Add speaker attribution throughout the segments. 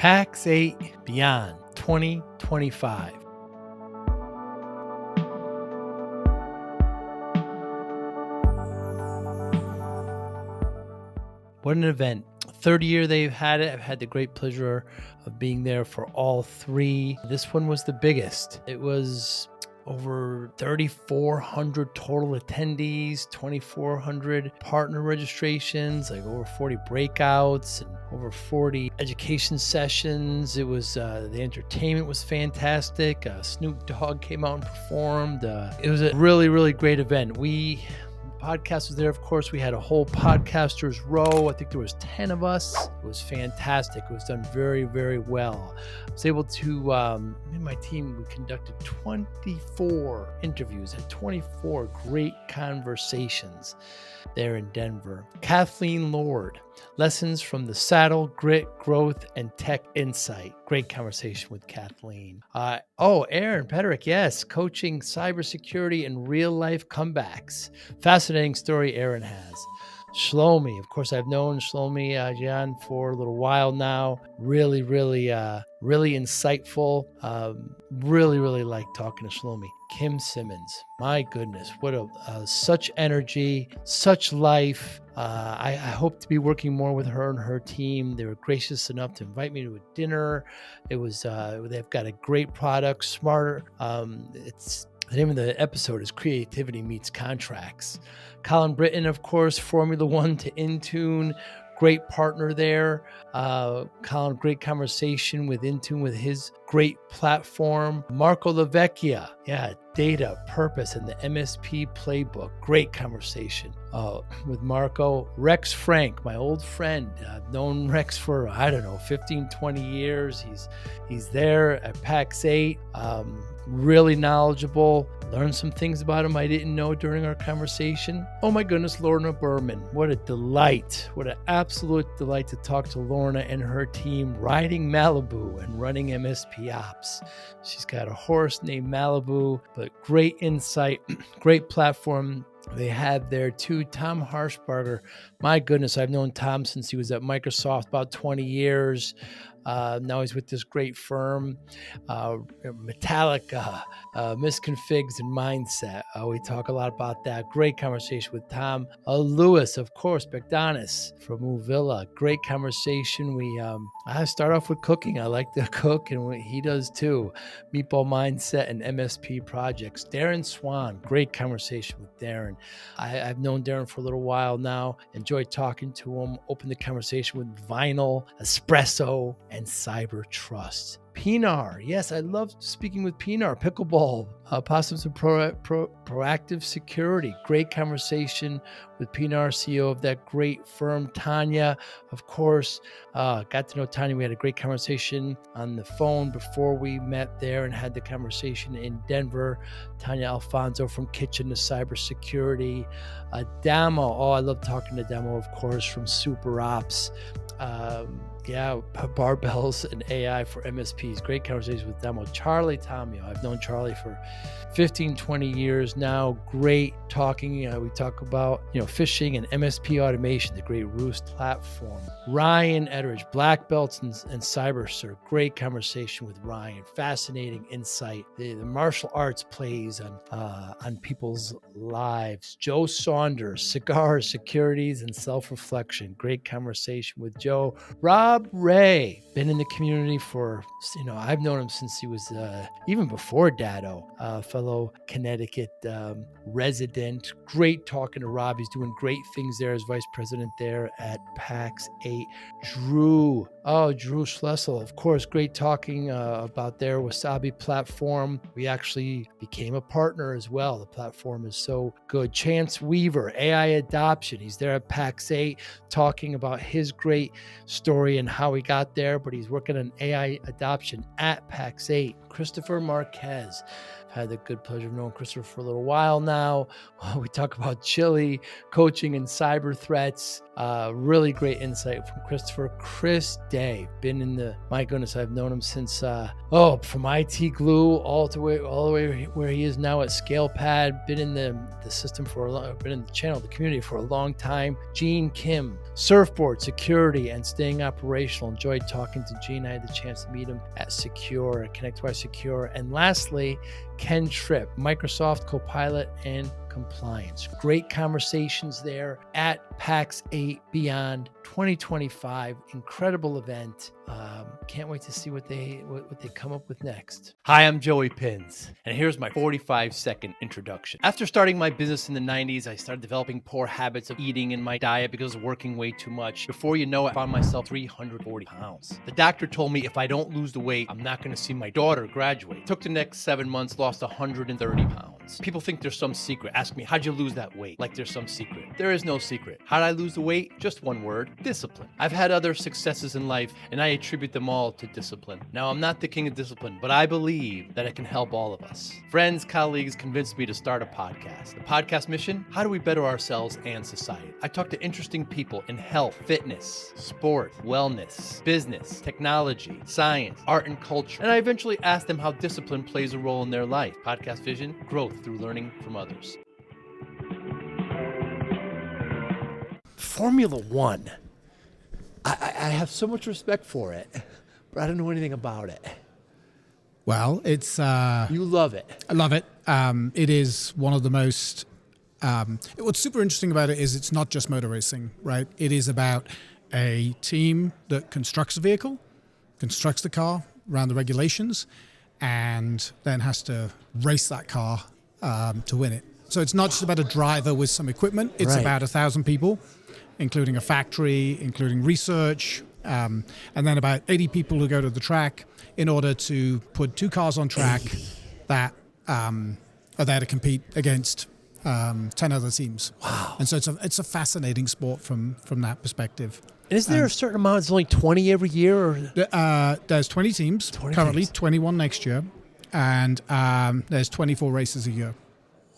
Speaker 1: Pax8 Beyond 2025. What an event. Third year they've had it. I've had the great pleasure of being there for all three. This one was the biggest. It was over 3,400 total attendees, 2,400 partner registrations, like over 40 breakouts and over 40 education sessions. It was, the entertainment was fantastic. Snoop Dogg came out and performed. It was a really, really great event. Podcast was there, of course. We had a whole podcasters row. I think there was 10 of us. It was fantastic. It was done very, very well. I was able to, me and my team, we conducted 24 interviews, had 24 great conversations there in Denver. Kathleen Lord, lessons from the saddle, grit, growth, and tech insight. Great conversation with Kathleen. Aaron Pederick, yes, coaching cybersecurity and real life comebacks. Fascinating story Aaron has. Shlomi, of course, I've known Shlomi Jan for a little while now. Really insightful. Really like talking to Shlomi. Kim Simmons, my goodness, what such energy, such life. I hope to be working more with her and her team. They were gracious enough to invite me to a dinner. It was they've got a great product, smarter. The name of the episode is Creativity Meets Contracts. Colin Britton, of course, Formula One to Intune. Great partner there. Colin, great conversation with Intune with his great platform. Marco LaVecchia, data, purpose, and the MSP playbook. Great conversation with Marco. Rex Frank, my old friend. I've known Rex for, 15, 20 years. He's there at Pax8. Really knowledgeable. Learned some things about him I didn't know during our conversation. Oh my goodness, Lorna Berman. What a delight. What an absolute delight to talk to Lorna and her team riding Malibu and running MSP ops. She's got a horse named Malibu, but great insight, great platform they had there too. Tom Harshbarger. My goodness, I've known Tom since he was at Microsoft about 20 years. Now he's with this great firm, Metallica, misconfigs and mindset. We talk a lot about that. Great conversation with Tom. Lewis, of course, Begdanis from Uvilla. Great conversation. I start off with cooking. I like to cook, and he does too. Meatball Mindset and MSP projects. Darren Swan, great conversation with Darren. I've known Darren for a little while now. Enjoyed talking to him. Opened the conversation with Vinyl, Espresso, and Cyber Trust. Pinar, yes, I love speaking with Pinar. Pickleball, Possums and Proactive Security. Great conversation with Pinar, CEO of that great firm. Tanya, of course, got to know Tanya. We had a great conversation on the phone before we met there and had the conversation in Denver. Tanya Alfonso from Kitchen to Cybersecurity. Damo, I love talking to Damo, of course, from Super Ops. Barbells and AI for MSPs. Great conversation with Demo. Charlie Tomio. I've known Charlie for 15, 20 years now. Great talking. We talk about, phishing and MSP automation, the great Roost platform. Ryan Etteridge, Black Belts and CyberCert. Great conversation with Ryan. Fascinating insight. The martial arts plays on people's lives. Joe Saunders, cigars, securities, and self-reflection. Great conversation with Joe. Rob Ray, been in the community for, I've known him since he was even before Dado, fellow Connecticut resident. Great talking to Rob. He's doing great things there as vice president there at Pax8. Drew Schlessel, of course, great talking about their Wasabi platform. We actually became a partner as well. The platform is so good. Chance Weaver, AI adoption. He's there at Pax8 talking about his great story and how he got there, but he's working on AI adoption at Pax8. Christopher Marquez. I've had the good pleasure of knowing Christopher for a little while now. We talk about Chile, coaching and cyber threats. Really great insight from Christopher. Chris Day, been in the, my goodness, I've known him since, from IT Glue all the way where he is now at ScalePad. Been in the system for a long, been in the channel, the community for a long time. Gene Kim, surfboard, security, and staying operational. Enjoyed talking to Gene. I had the chance to meet him at Secure, ConnectWise Secure. And lastly, Ken Tripp, Microsoft Copilot and compliance. Great conversations there at Pax8 Beyond 2025. Incredible event. Can't wait to see what they come up with next. Hi, I'm Joey Pinz, and here's my 45-second introduction. After starting my business in the 90s, I started developing poor habits of eating in my diet because of working way too much. Before you know it, I found myself 340 pounds. The doctor told me if I don't lose the weight, I'm not going to see my daughter graduate. Took the next 7 months, lost 130 pounds. People think there's some secret. Ask me, how'd you lose that weight? Like there's some secret. There is no secret. How'd I lose the weight? Just one word: discipline. I've had other successes in life, and I attribute them all to discipline. Now, I'm not the king of discipline, but I believe that it can help all of us. Friends, colleagues convinced me to start a podcast. The podcast mission: how do we better ourselves and society? I talk to interesting people in health, fitness, sport, wellness, business, technology, science, art, and culture. And I eventually ask them how discipline plays a role in their life. Podcast vision: growth through learning from others. Formula One. I have so much respect for it, but I don't know anything about it.
Speaker 2: Well, it's...
Speaker 1: You love it.
Speaker 2: I love it. It is one of the most... what's super interesting about it is it's not just motor racing, right? It is about a team that constructs a vehicle, constructs the car around the regulations, and then has to race that car to win it. So it's not just about a driver with some equipment. It's about 1,000 people, including a factory, including research, and then about 80 people who go to the track in order to put two cars on track that are there to compete against 10 other teams.
Speaker 1: Wow.
Speaker 2: And so it's a fascinating sport from that perspective.
Speaker 1: And is there a certain amount? It's only 20 every year? Or?
Speaker 2: There's 20 teams, currently 21 next year, and there's 24 races a year.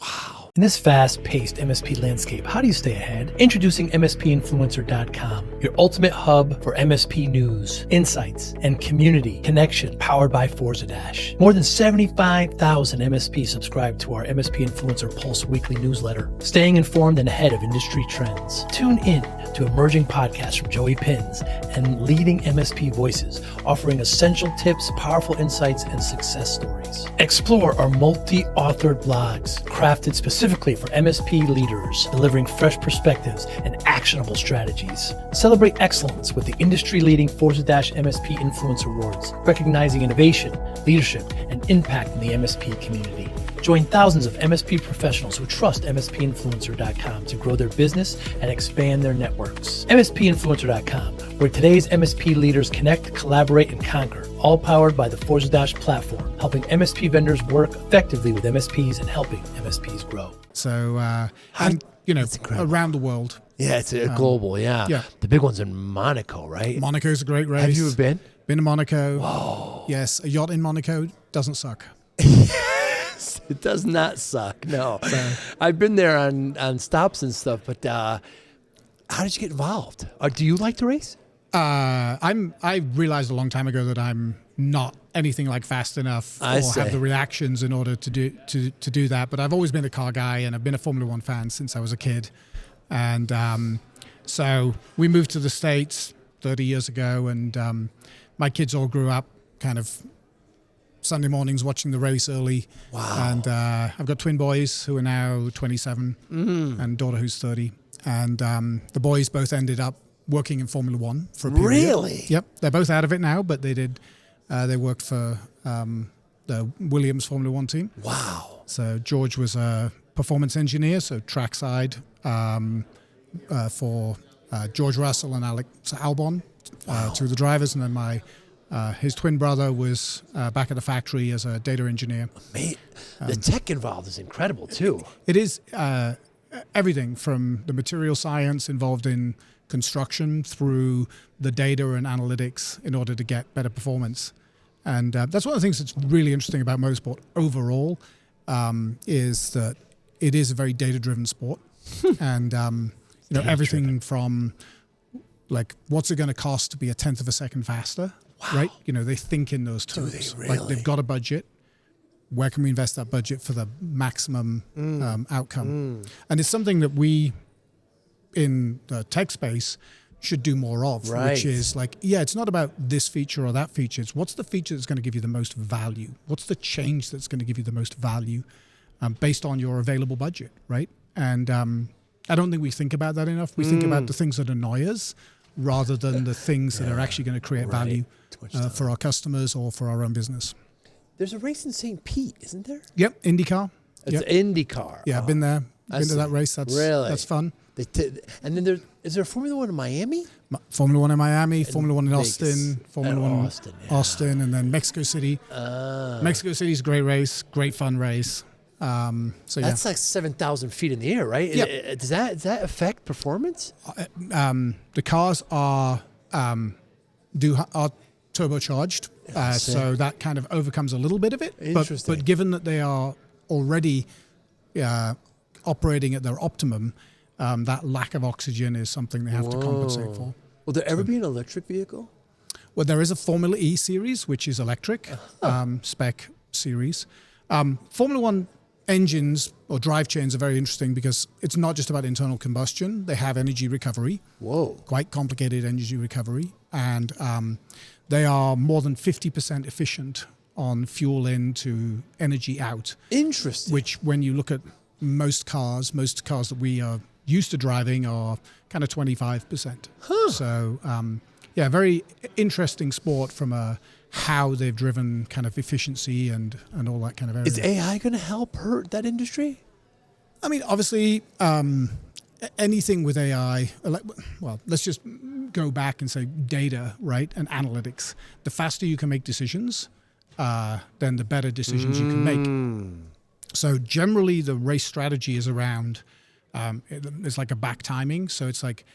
Speaker 1: Wow. In this fast-paced MSP landscape, how do you stay ahead? Introducing MSPinfluencer.com, your ultimate hub for MSP news, insights, and community connection, powered by Forza Dash. More than 75,000 MSPs subscribe to our MSP Influencer Pulse weekly newsletter, staying informed and ahead of industry trends. Tune in to emerging podcasts from Joey Pinz and leading MSP voices, offering essential tips, powerful insights, and success stories. Explore our multi-authored blogs, crafted specifically for MSP leaders, delivering fresh perspectives and actionable strategies. Celebrate excellence with the industry-leading Forza Dash MSP Influencer Awards, recognizing innovation, leadership, and impact in the MSP community. Join thousands of MSP professionals who trust MSPinfluencer.com to grow their business and expand their networks. MSPinfluencer.com, where today's MSP leaders connect, collaborate, and conquer, all powered by the Forza Dash platform, helping MSP vendors work effectively with MSPs and helping MSPs grow.
Speaker 2: So, around the world.
Speaker 1: Yeah, it's global, yeah. The big one's in Monaco, right?
Speaker 2: Monaco's a great race.
Speaker 1: Have you ever been?
Speaker 2: Been to Monaco.
Speaker 1: Whoa.
Speaker 2: Yes, a yacht in Monaco doesn't suck.
Speaker 1: It does not suck, no. So, I've been there on stops and stuff, but how did you get involved? Do you like to race?
Speaker 2: I realized a long time ago that I'm not anything like fast enough or have the reactions in order to do that. But I've always been a car guy, and I've been a Formula One fan since I was a kid. And so we moved to the States 30 years ago, and my kids all grew up kind of Sunday mornings watching the race early.
Speaker 1: Wow.
Speaker 2: And I've got twin boys who are now 27 and daughter who's 30. And the boys both ended up working in Formula One for a period.
Speaker 1: Really?
Speaker 2: Yep. They're both out of it now, but they did. They worked for the Williams Formula One team.
Speaker 1: Wow.
Speaker 2: So George was a performance engineer, so trackside for George Russell and Alex Albon, two of the drivers. And then his twin brother was back at the factory as a data engineer.
Speaker 1: Mate, the tech involved is incredible, too.
Speaker 2: It is everything from the material science involved in construction through the data and analytics in order to get better performance. And that's one of the things that's really interesting about motorsport overall, is that it is a very data-driven sport. And everything from like, what's it going to cost to be 1/10 of a second faster, right? They think in those terms.
Speaker 1: Do they really?
Speaker 2: Like, they've got a budget. Where can we invest that budget for the maximum outcome? And it's something that we, in the tech space, should do more of,
Speaker 1: Right.
Speaker 2: which is like, it's not about this feature or that feature. It's what's the feature that's going to give you the most value? What's the change that's going to give you the most value based on your available budget, right? And I don't think we think about that enough. We think about the things that annoy us rather than the things that are actually going to create value for our customers or for our own business.
Speaker 1: There's a race in St. Pete, isn't there?
Speaker 2: Yep, IndyCar.
Speaker 1: It's IndyCar.
Speaker 2: Yeah, I've been there. Been to that race. That's fun.
Speaker 1: And then is there a Formula One in Miami?
Speaker 2: Formula One in Miami, Formula One in
Speaker 1: Vegas.
Speaker 2: Austin, Formula One in Austin, and then Mexico City. Mexico City is a great race, great fun race.
Speaker 1: That's like 7,000 feet in the air, right?
Speaker 2: Yep.
Speaker 1: Does that affect performance?
Speaker 2: The cars are turbocharged, so that kind of overcomes a little bit of it.
Speaker 1: Interesting.
Speaker 2: But given that they are already operating at their optimum, that lack of oxygen is something they have to compensate for.
Speaker 1: Will there ever be an electric vehicle?
Speaker 2: Well, there is a Formula E series, which is electric, spec series. Formula One engines or drive chains are very interesting because it's not just about internal combustion. They have energy recovery.
Speaker 1: Whoa.
Speaker 2: Quite complicated energy recovery. And they are more than 50% efficient on fuel in to energy out. Interesting. Which, when you look at most cars that we are used to driving are kind of 25%. So, very interesting sport from how they've driven kind of efficiency and all that kind of area.
Speaker 1: Is AI going to help hurt that industry?
Speaker 2: I mean, obviously, anything with AI, let's just go back and say data, right, and analytics. The faster you can make decisions, then the better decisions you can make. So generally, the race strategy is around, it's like a back timing. So it's like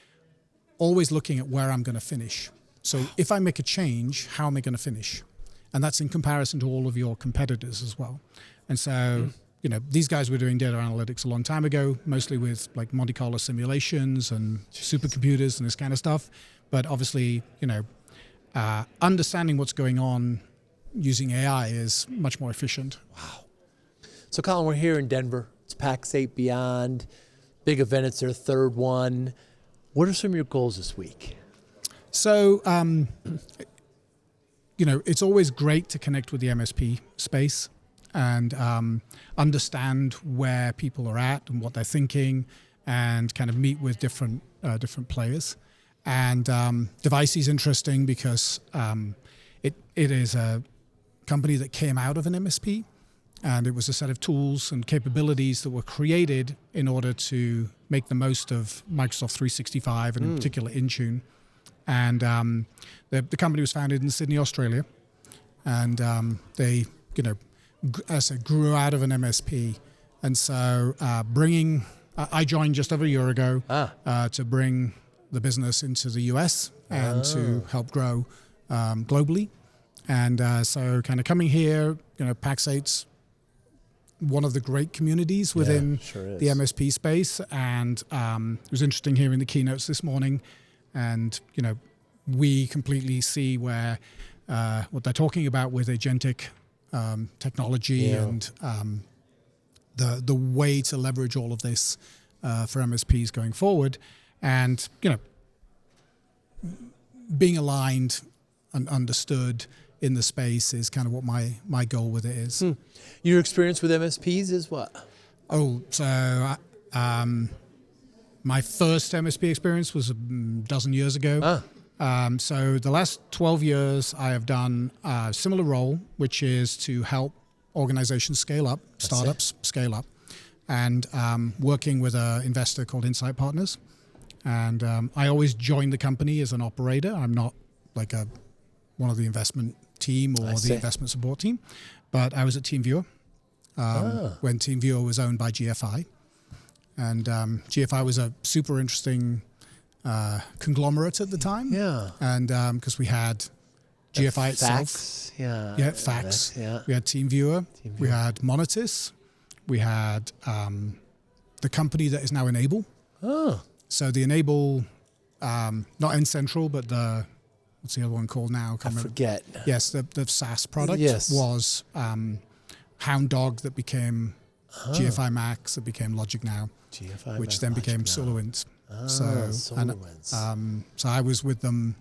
Speaker 2: always looking at where I'm going to finish. So if I make a change, how am I going to finish? And that's in comparison to all of your competitors as well. And so, these guys were doing data analytics a long time ago, mostly with like Monte Carlo simulations and supercomputers and this kind of stuff. But obviously, understanding what's going on using AI is much more efficient.
Speaker 1: Wow. So Colin, we're here in Denver. It's Pax8 Beyond. Big event. It's their third one. What are some of your goals this week?
Speaker 2: So, it's always great to connect with the MSP space and understand where people are at and what they're thinking, and kind of meet with different players. And Devicie is interesting because it is a company that came out of an MSP, and it was a set of tools and capabilities that were created in order to make the most of Microsoft 365 and in particular Intune. And the company was founded in Sydney, Australia, and they, as I said, grew out of an MSP. And so I joined just over a year ago to bring the business into the US and to help grow globally. And so kind of coming here, Pax8's one of the great communities within the MSP space. And it was interesting hearing the keynotes this morning. And, we completely see where what they're talking about with agentic technology and the way to leverage all of this for MSPs going forward. And, being aligned and understood in the space is kind of what my goal with it is.
Speaker 1: Your experience with MSPs is what?
Speaker 2: So my first MSP experience was a dozen years ago. So the last 12 years I have done a similar role, which is to help organizations scale up, startups scale up, and working with an investor called Insight Partners. And I always join the company as an operator. I'm not like one of the investment team or the investment support team, but I was at TeamViewer when TeamViewer was owned by GFI. And GFI was a super interesting conglomerate at the time. Yeah. And because we had GFI itself. Fax. We had TeamViewer. We had Monetis. We had the company that is now Enable. So the enable, not End Central, but what's the other one called now?
Speaker 1: I forget.
Speaker 2: Yes, the SaaS product was Hound Dog that became GFI Max, that became Logic Now,
Speaker 1: GFI
Speaker 2: which
Speaker 1: Max,
Speaker 2: then became
Speaker 1: Logic Now.
Speaker 2: SolarWinds.
Speaker 1: SolarWinds.
Speaker 2: So I was with them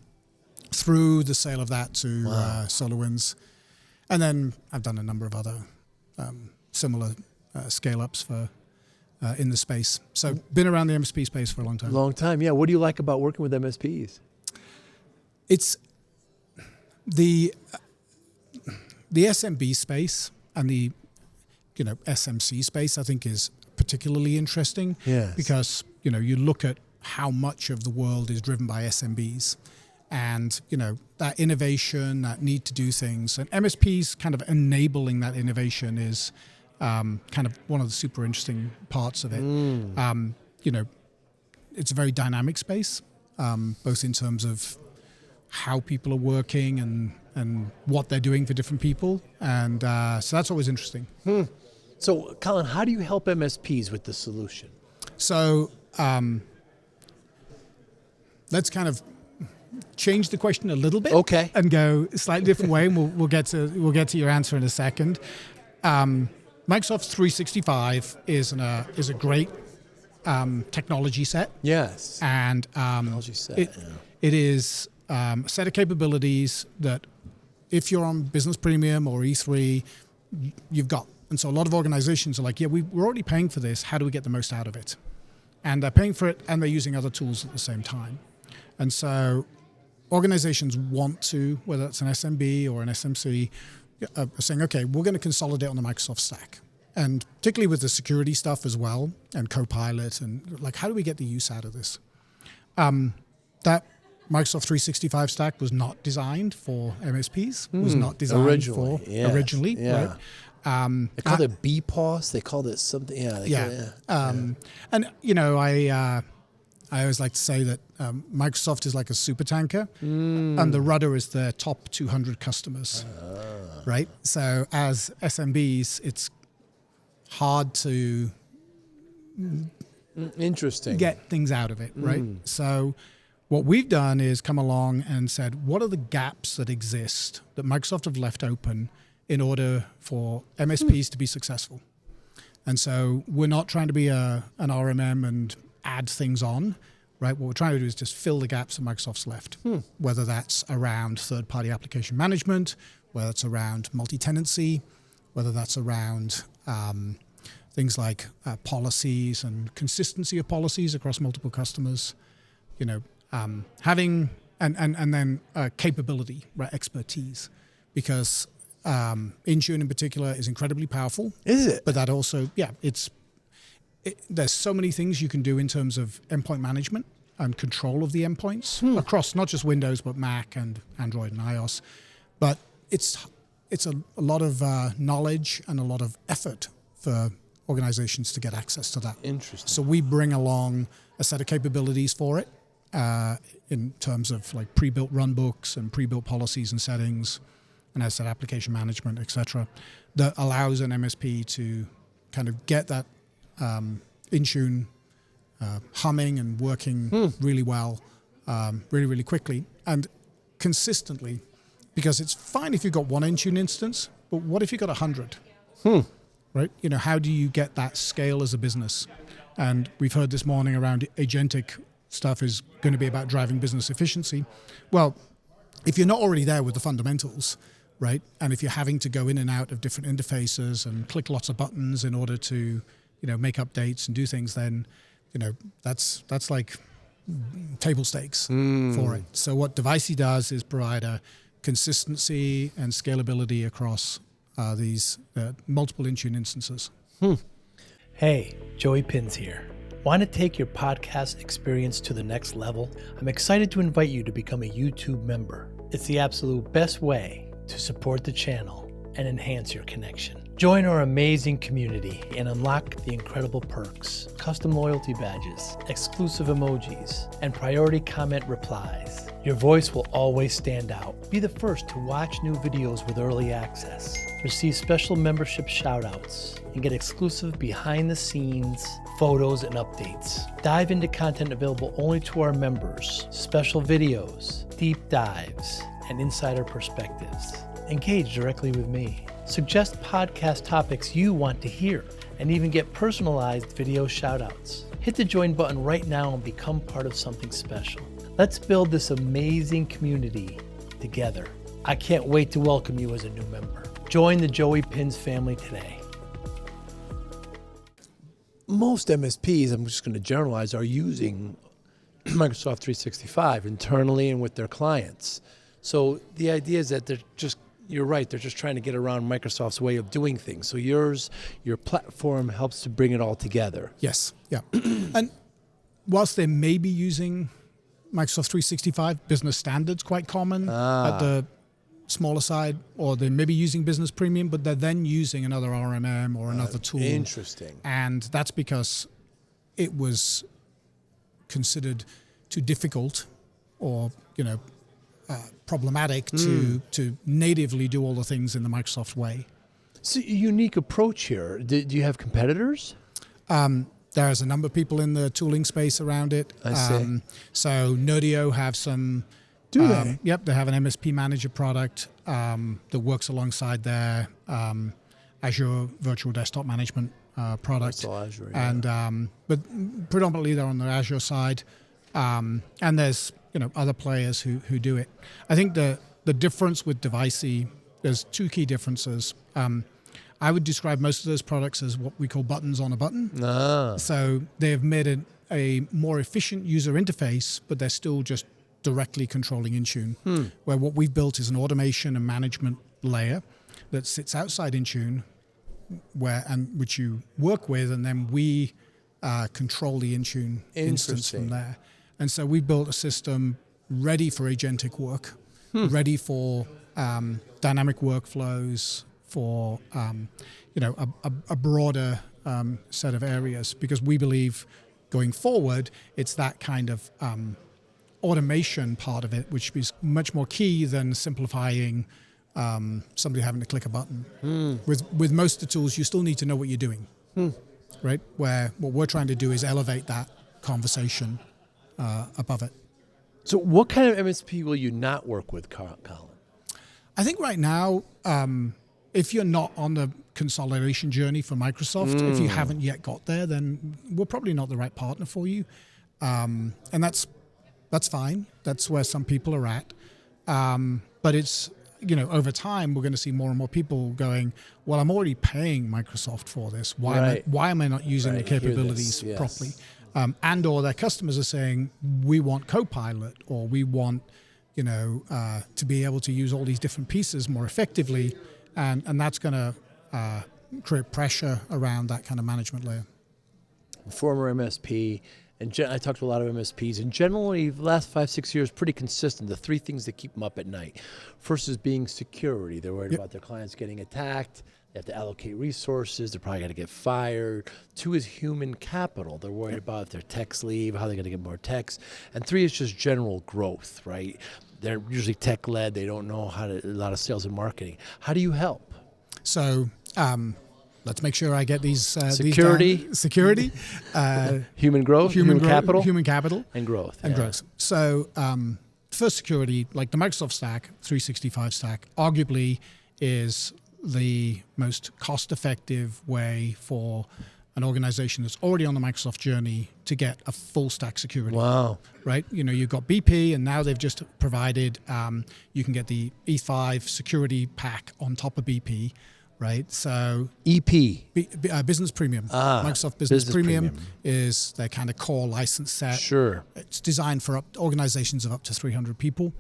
Speaker 2: through the sale of that to SolarWinds. And then I've done a number of other similar scale-ups for in the space. So been around the MSP space for a long time.
Speaker 1: Long time, yeah. What do you like about working with MSPs?
Speaker 2: It's the SMB space and the SMC space, I think, is particularly interesting.
Speaker 1: Yes.
Speaker 2: Because you look at how much of the world is driven by SMBs, and that innovation, that need to do things, and MSPs kind of enabling that innovation is kind of one of the super interesting parts of it. It's a very dynamic space, both in terms of how people are working and what they're doing for different people. And so that's always interesting.
Speaker 1: So, Colin, how do you help MSPs with the solution?
Speaker 2: So let's kind of change the question a little bit, and go a slightly different way, and we'll get to your answer in a second. Microsoft 365 is a great technology set.
Speaker 1: Yes.
Speaker 2: And
Speaker 1: technology set.
Speaker 2: It is a set of capabilities that, if you're on Business Premium or E3, you've got. And so a lot of organizations are like, yeah, we're already paying for this. How do we get the most out of it? And they're paying for it, and they're using other tools at the same time. And so organizations want to, whether it's an SMB or an SMC, are saying, okay, we're going to consolidate on the Microsoft stack. And particularly with the security stuff as well, and Copilot, and like, how do we get the use out of this? That Microsoft 365 stack was not designed for MSPs, was not designed originally.
Speaker 1: Yeah.
Speaker 2: Right?
Speaker 1: They called it BPOS. They called it something.
Speaker 2: And I always like to say that Microsoft is like a super tanker, and the rudder is their top 200 customers. Right. So as SMBs, it's hard to get things out of it. Right. So what we've done is come along and said, what are the gaps that exist that Microsoft have left open in order for MSPs to be successful? And so we're not trying to be an RMM and add things on, right? What we're trying to do is just fill the gaps that Microsoft's left, whether that's around third-party application management, whether it's around multi-tenancy, whether that's around things like policies and consistency of policies across multiple customers, having and then capability, right? Expertise, because Intune in particular is incredibly powerful.
Speaker 1: Is it?
Speaker 2: But that also, there's so many things you can do in terms of endpoint management and control of the endpoints across not just Windows, but Mac and Android and iOS. But it's a lot of knowledge and a lot of effort for organizations to get access to that.
Speaker 1: Interesting.
Speaker 2: So we bring along a set of capabilities for it in terms of like pre-built runbooks and pre-built policies and settings, and as I said, application management, et cetera, that allows an MSP to kind of get that Intune humming and working really well, really, really quickly and consistently, because it's fine if you've got one Intune instance, but what if you've got 100? Right? How do you get that scale as a business? And we've heard this morning around agentic stuff is going to be about driving business efficiency. Well, if you're not already there with the fundamentals, right? And if you're having to go in and out of different interfaces and click lots of buttons in order to, make updates and do things, then, that's like table stakes for it. So what Devicie does is provide a consistency and scalability across these multiple Intune instances.
Speaker 1: Hey, Joey Pinz here. Want to take your podcast experience to the next level? I'm excited to invite you to become a YouTube member. It's the absolute best way to support the channel and enhance your connection. Join our amazing community and unlock the incredible perks, custom loyalty badges, exclusive emojis, and priority comment replies. Your voice will always stand out. Be the first to watch new videos with early access, receive special membership shoutouts, and get exclusive behind-the-scenes photos and updates. Dive into content available only to our members, special videos, deep dives, and insider perspectives. Engage directly with me. Suggest podcast topics you want to hear, and even get personalized video shoutouts. Hit the join button right now and become part of something special. Let's build this amazing community together. I can't wait to welcome you as a new member. Join the Joey Pinz family today. Most MSPs, I'm just going to generalize, are using Microsoft 365 internally and with their clients. So the idea is that you're right, they're just trying to get around Microsoft's way of doing things. So your platform helps to bring it all together.
Speaker 2: Yes, yeah. And whilst they may be using Microsoft 365, business standards quite common at the smaller side, or they may be using business premium, but they're then using another RMM or another tool.
Speaker 1: Interesting.
Speaker 2: And that's because it was considered too difficult or, problematic to natively do all the things in the Microsoft way.
Speaker 1: It's a unique approach here. Do you have competitors?
Speaker 2: There's a number of people in the tooling space around it.
Speaker 1: I see.
Speaker 2: So Nerdio have some.
Speaker 1: Do they?
Speaker 2: Yep, they have an MSP manager product that works alongside their Azure Virtual Desktop Management product.
Speaker 1: That's all Azure, yeah.
Speaker 2: And but predominantly they're on the Azure side, and there's other players who do it. I think the difference with Devicie, there's two key differences. I would describe most of those products as what we call buttons on a button. So they have made a more efficient user interface, but they're still just directly controlling Intune, where what we've built is an automation and management layer that sits outside Intune, which you work with, and then we control the Intune instance from there. And so we built a system ready for agentic work, ready for dynamic workflows, for a broader set of areas, because we believe going forward it's that kind of automation part of it which is much more key than simplifying somebody having to click a button. With most of the tools you still need to know what you're doing, right? Where what we're trying to do is elevate that conversation above it.
Speaker 1: So what kind of MSP will you not work with, Colin?
Speaker 2: I think right now, if you're not on the consolidation journey for Microsoft, if you haven't yet got there, then we're probably not the right partner for you. And that's fine. That's where some people are at. But it's, over time, we're going to see more and more people going, well, I'm already paying Microsoft for this. Why am I not using the capabilities properly? And or their customers are saying, we want Copilot, or we want, to be able to use all these different pieces more effectively. And that's going to create pressure around that kind of management layer.
Speaker 1: Former MSP, and I talked to a lot of MSPs, and generally the last 5-6 years, pretty consistent. The three things that keep them up at night. First is being security. They're worried about their clients getting attacked. They have to allocate resources. They're probably going to get fired. 2 is human capital. They're worried about if their techs leave, how they're going to get more techs. And 3 is just general growth, right? They're usually tech-led. They don't know a lot of sales and marketing. How do you help?
Speaker 2: So let's make sure I get these.
Speaker 1: Security.
Speaker 2: Human
Speaker 1: growth. Human capital.
Speaker 2: Human capital.
Speaker 1: And growth.
Speaker 2: And growth. So first, security, like the Microsoft stack, 365 stack, arguably is the most cost-effective way for an organization that's already on the Microsoft journey to get a full stack security.
Speaker 1: Wow.
Speaker 2: Right? You've got BP, and now they've just provided, you can get the E5 security pack on top of BP, right? So
Speaker 1: EP.
Speaker 2: Business Premium. Microsoft Business Premium is their kind of core license set.
Speaker 1: Sure.
Speaker 2: It's designed for organizations of up to 300 people.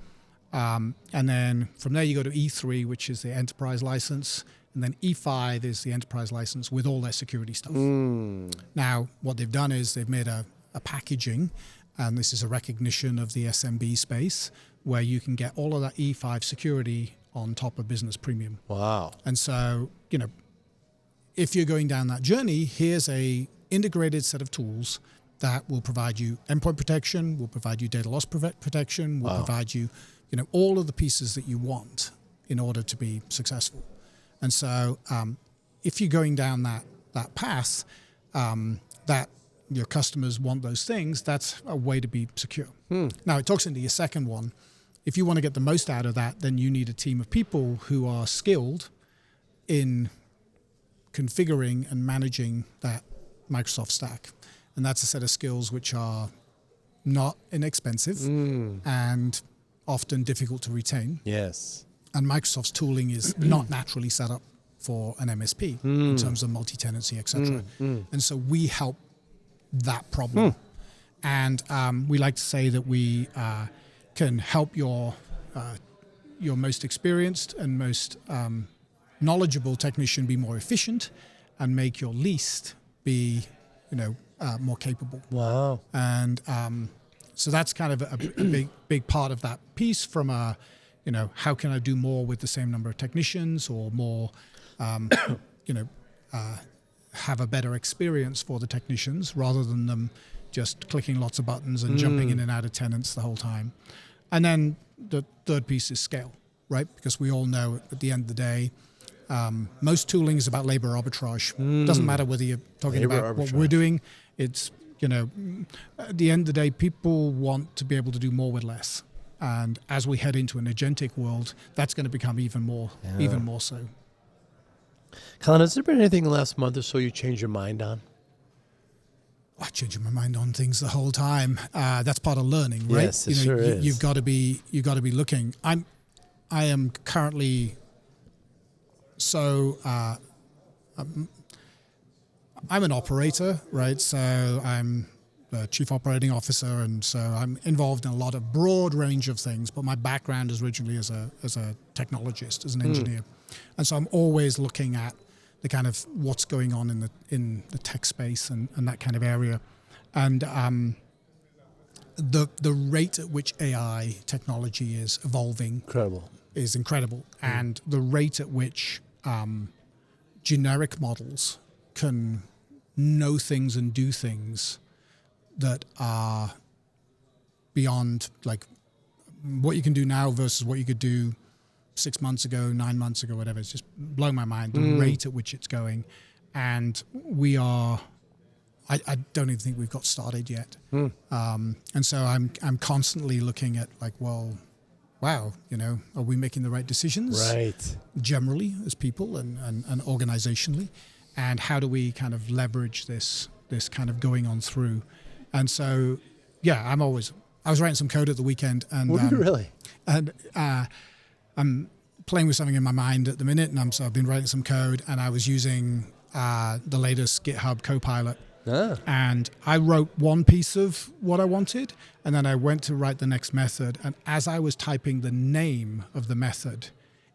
Speaker 2: And then from there you go to E3, which is the enterprise license. And then E5 is the enterprise license with all their security stuff. Now, what they've done is they've made a packaging, and this is a recognition of the SMB space, where you can get all of that E5 security on top of Business Premium.
Speaker 1: Wow.
Speaker 2: And so, if you're going down that journey, here's a integrated set of tools that will provide you endpoint protection, will provide you data loss protection, will provide you, all of the pieces that you want in order to be successful. And so if you're going down that path, that your customers want those things, that's a way to be secure. Now, it talks into your second one. If you want to get the most out of that, then you need a team of people who are skilled in configuring and managing that Microsoft stack. And that's a set of skills which are not inexpensive and often difficult to retain.
Speaker 1: Yes.
Speaker 2: And Microsoft's tooling is not naturally set up for an MSP in terms of multi-tenancy, etc. And so we help that problem. And we like to say that we can help your most experienced and most knowledgeable technician be more efficient and make your least be, more capable.
Speaker 1: Wow.
Speaker 2: And so that's kind of a big part of that piece from a, how can I do more with the same number of technicians or more, have a better experience for the technicians rather than them just clicking lots of buttons and jumping in and out of tenants the whole time. And then the third piece is scale, right? Because we all know at the end of the day, most tooling is about labor arbitrage. Doesn't matter whether you're talking
Speaker 1: Labor
Speaker 2: about what
Speaker 1: arbitrage.
Speaker 2: we're doing. It's, at the end of the day, people want to be able to do more with less. And as we head into an agentic world, that's going to become even more so.
Speaker 1: Colin, has there been anything in the last month or so you changed your mind on?
Speaker 2: I change my mind on things the whole time. That's part of learning, right?
Speaker 1: Yes, it sure is.
Speaker 2: You've got to be looking. I am currently so I'm an operator, right? So I'm the chief operating officer, and so I'm involved in a lot of broad range of things. But my background is originally as a technologist, as an engineer, and so I'm always looking at the kind of what's going on in the tech space and that kind of area, and the rate at which AI technology is evolving is incredible, and the rate at which generic models can know things and do things that are beyond like what you can do now versus what you could do 6 months ago, 9 months ago, whatever. It's just blowing my mind, the rate at which it's going. And we are, I don't even think we've got started yet. And so I'm constantly looking at like, well, wow, are we making the right decisions?
Speaker 1: Right.
Speaker 2: Generally as people and organizationally, and how do we kind of leverage this kind of going on through? And so, yeah, I was writing some code at the weekend, and
Speaker 1: Were you really?
Speaker 2: And I'm playing with something in my mind at the minute, and so I've been writing some code, and I was using the latest GitHub Copilot. And I wrote one piece of what I wanted, and then I went to write the next method. And as I was typing the name of the method,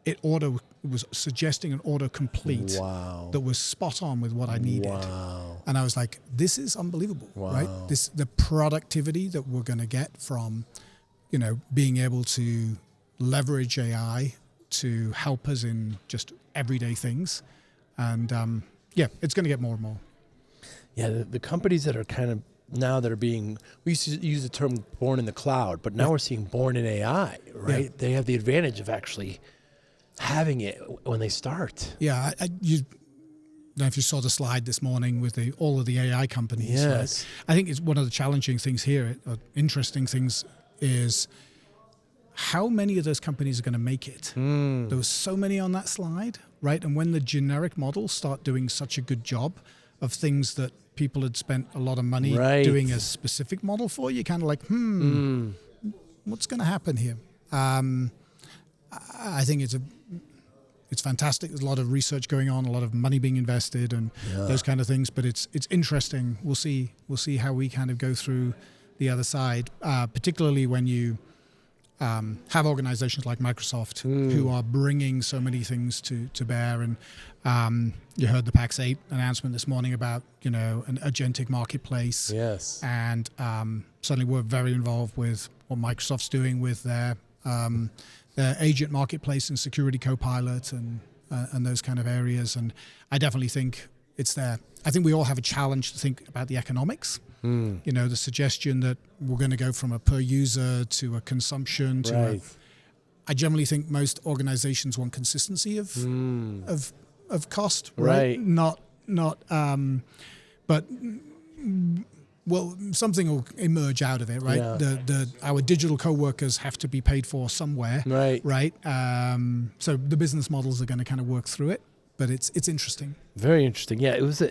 Speaker 2: it was suggesting an autocomplete that was spot on with what I needed.
Speaker 1: Wow.
Speaker 2: And I was like, this is unbelievable, right? The productivity that we're going to get from, being able to leverage AI to help us in just everyday things. And it's going to get more and more.
Speaker 1: Yeah, the companies that are kind of now that are being, we used to use the term born in the cloud, but now we're seeing born in AI, right? Yeah. They have the advantage of actually having it when they start.
Speaker 2: Yeah, you know if you saw the slide this morning with all of the AI companies.
Speaker 1: Yes.
Speaker 2: Right? I think it's one of the challenging things here, interesting things, is how many of those companies are going to make it? There was so many on that slide, right? And when the generic models start doing such a good job of things that people had spent a lot of money doing a specific model for, you're kind of like, what's going to happen here? I think it's fantastic. There's a lot of research going on, a lot of money being invested, and those kind of things. But it's interesting. We'll see how we kind of go through the other side, particularly when you have organizations like Microsoft who are bringing so many things to bear. And you heard the Pax8 announcement this morning about an agentic marketplace.
Speaker 1: Yes.
Speaker 2: And certainly we're very involved with what Microsoft's doing with their agent marketplace and security Copilot, and and those kind of areas. And I definitely think it's there. I think we all have a challenge to think about the economics. You know, the suggestion that we're going to go from a per user to a consumption to I generally think most organizations want consistency of cost, right? Not but well, something will emerge out of it, right? Yeah. Our digital co-workers have to be paid for somewhere, right? So the business models are going to kind of work through it, but it's interesting.
Speaker 1: Very interesting. Yeah, it was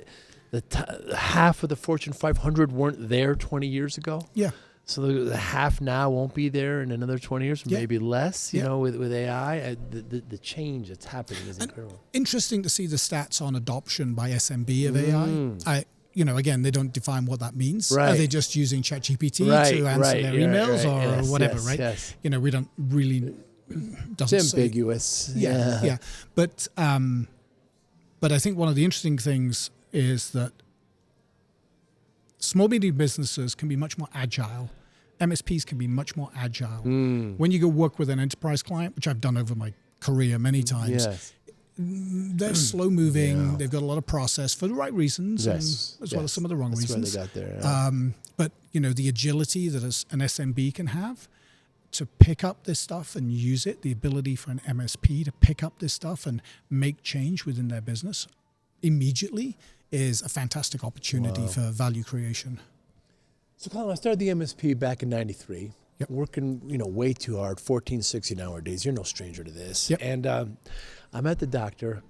Speaker 1: half of the Fortune 500 weren't there 20 years ago.
Speaker 2: Yeah.
Speaker 1: So the half now won't be there in another 20 years, maybe less, you know, with AI. The change that's happening is incredible.
Speaker 2: Interesting to see the stats on adoption by SMB of AI. You know, again, they don't define what that means. Are they just using ChatGPT to answer their emails or whatever, right? Yes. You know, we don't really...
Speaker 1: It's ambiguous.
Speaker 2: Yeah. But I think one of the interesting things is that small, medium businesses can be much more agile. MSPs can be much more agile. When you go work with an enterprise client, which I've done over my career many times, they're slow moving. They've got a lot of process for the right reasons, as well as some of the wrong reasons.
Speaker 1: That's where they got there.
Speaker 2: But you know, the agility that an SMB can have to pick up this stuff and use it, the ability for an MSP to pick up this stuff and make change within their business immediately is a fantastic opportunity for value creation.
Speaker 1: So Colin, I started the MSP back in 93, working, you know, way too hard, 14, 16-hour days. You're no stranger to this. And I'm at the doctor.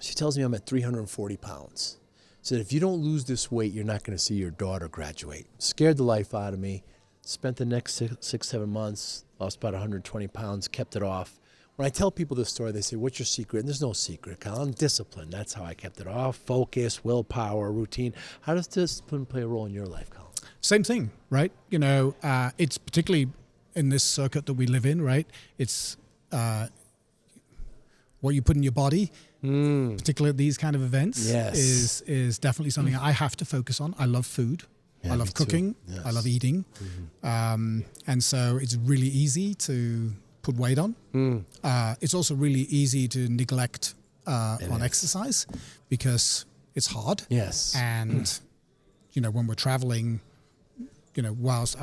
Speaker 1: She tells me I'm at 340 pounds. Said, if you don't lose this weight, you're not going to see your daughter graduate. Scared the life out of me. Spent the next 6-7 months, lost about 120 pounds, kept it off. When I tell people this story, they say, what's your secret? And there's no secret, Colin. Discipline. That's how I kept it off. Focus, willpower, routine. How does discipline play a role in your life, Colin?
Speaker 2: Same thing, right? You know, it's particularly in this circuit that we live in, right? It's what you put in your body, particularly at these kind of events, is definitely something I have to focus on. I love food. I love cooking. I love eating. And so it's really easy to put weight on. It's also really easy to neglect on exercise because it's hard. And, you know, when we're traveling, you know,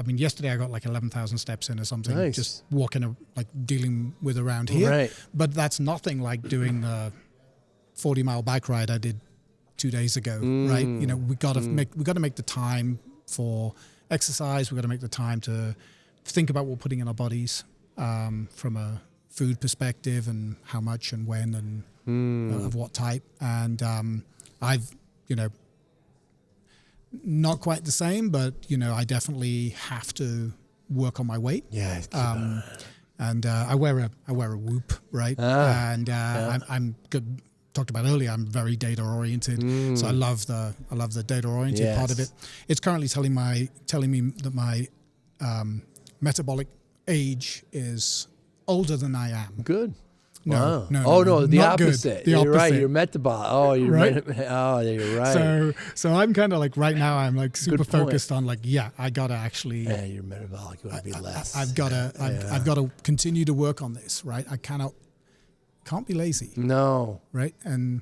Speaker 2: yesterday I got like 11,000 steps in or something, just walking, like dealing with around here. But that's nothing like doing the 40-mile bike ride I did 2 days ago, right? You know, we got to make the time for exercise. We got to make the time to think about what we're putting in our bodies from a food perspective and how much and when and of what type. And I've, you know, not quite the same, but you know, I definitely have to work on my weight. And I wear a Whoop, right? I'm good. Talked about earlier, I'm very data oriented, so I love the data oriented part of it. It's currently telling me that my metabolic age is older than I am.
Speaker 1: Good.
Speaker 2: No,
Speaker 1: the opposite.
Speaker 2: The
Speaker 1: you're
Speaker 2: opposite.
Speaker 1: Right. You're metabolic. Oh, you're
Speaker 2: right.
Speaker 1: You're right.
Speaker 2: So I'm kind of like right now. I'm like super focused on like I gotta actually.
Speaker 1: Yeah, you're metabolic. You want to be less.
Speaker 2: I've got to continue to work on this. Right. I can't be lazy.
Speaker 1: No.
Speaker 2: Right. And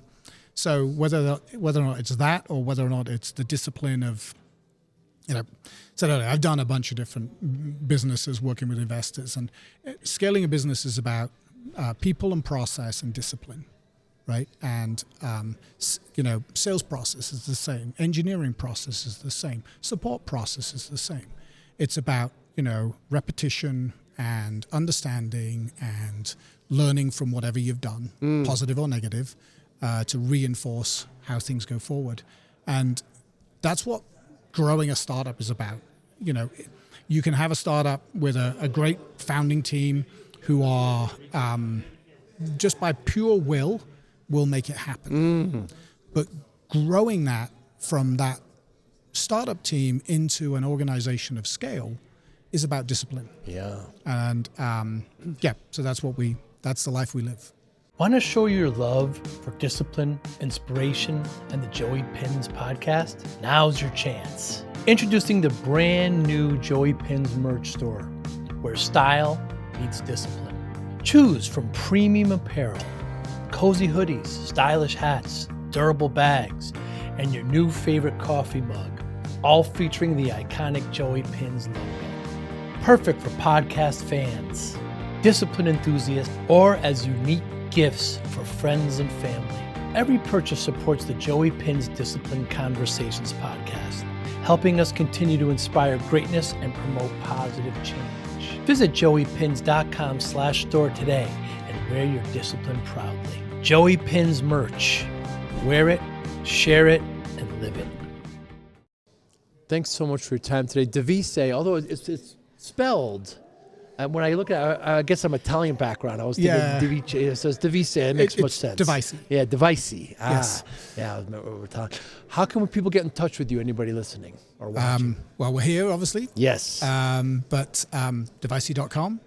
Speaker 2: so whether or not it's that or whether or not it's the discipline of, you know, so I've done a bunch of different businesses working with investors, and scaling a business is about people and process and discipline, right? And, you know, sales process is the same. Engineering process is the same. Support process is the same. It's about, you know, repetition and understanding and learning from whatever you've done, positive or negative, to reinforce how things go forward. And that's what growing a startup is about. You know, you can have a startup with a great founding team who are just by pure will make it happen. But growing that from that startup team into an organization of scale is about discipline. And so that's the life we live.
Speaker 1: Want to show your love for discipline, inspiration, and the Joey Pinz podcast? Now's your chance. Introducing the brand new Joey Pinz merch store, where style meets discipline. Choose from premium apparel, cozy hoodies, stylish hats, durable bags, and your new favorite coffee mug, all featuring the iconic Joey Pinz logo. Perfect for podcast fans, discipline enthusiasts, or as unique gifts for friends and family. Every purchase supports the Joey Pinz Discipline Conversations podcast, helping us continue to inspire greatness and promote positive change. Visit joeypins.com/store today and wear your discipline proudly. Joey Pinz merch. Wear it, share it, and live it. Thanks so much for your time today. Devicie, although it's spelled, when I look at it, I guess I'm Italian background. I was thinking Devicie. It says Devicie. It makes much sense.
Speaker 2: Devicie.
Speaker 1: Yeah, Devicie.
Speaker 2: Yes.
Speaker 1: Yeah, I remember what we're talking. How can people get in touch with you? Anybody listening or watching?
Speaker 2: Well, we're here, obviously.
Speaker 1: Yes.
Speaker 2: But devicie.com.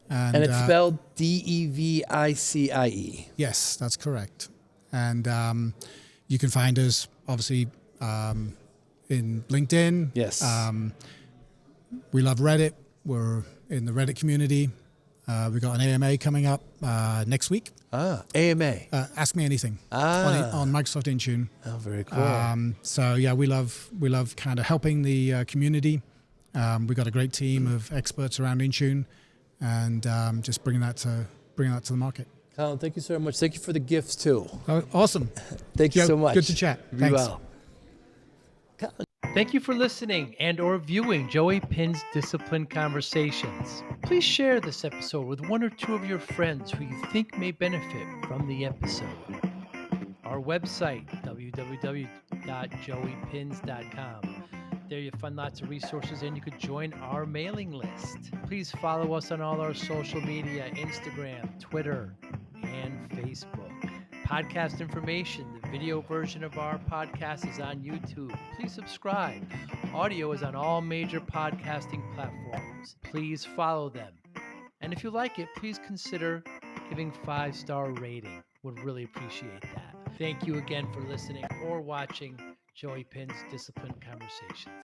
Speaker 1: And it's spelled Devicie.
Speaker 2: Yes, that's correct. And you can find us, obviously, in LinkedIn.
Speaker 1: Yes.
Speaker 2: We love Reddit. We're in the Reddit community. We've got an AMA coming up next week.
Speaker 1: AMA.
Speaker 2: Ask Me Anything on Microsoft Intune.
Speaker 1: Oh, very cool.
Speaker 2: So yeah, we love kind of helping the community. We've got a great team of experts around Intune, and just bringing that to the market.
Speaker 1: Colin, thank you so much. Thank you for the gifts too.
Speaker 2: Oh, awesome.
Speaker 1: Thank you so much.
Speaker 2: Good to chat.
Speaker 1: Be
Speaker 2: Thanks.
Speaker 1: well. Thank you for listening and or viewing Joey Pinz Discipline Conversations. Please share this episode with one or two of your friends who you think may benefit from the episode. Our website, www.joeypins.com. There you'll find lots of resources and you could join our mailing list. Please follow us on all our social media, Instagram, Twitter, and Facebook. Podcast information, the video version of our podcast is on YouTube. Please subscribe. Audio is on all major podcasting platforms. Please follow them. And if you like it, please consider giving 5-star rating. Would really appreciate that. Thank you again for listening or watching Joey Pinz Discipline Conversations.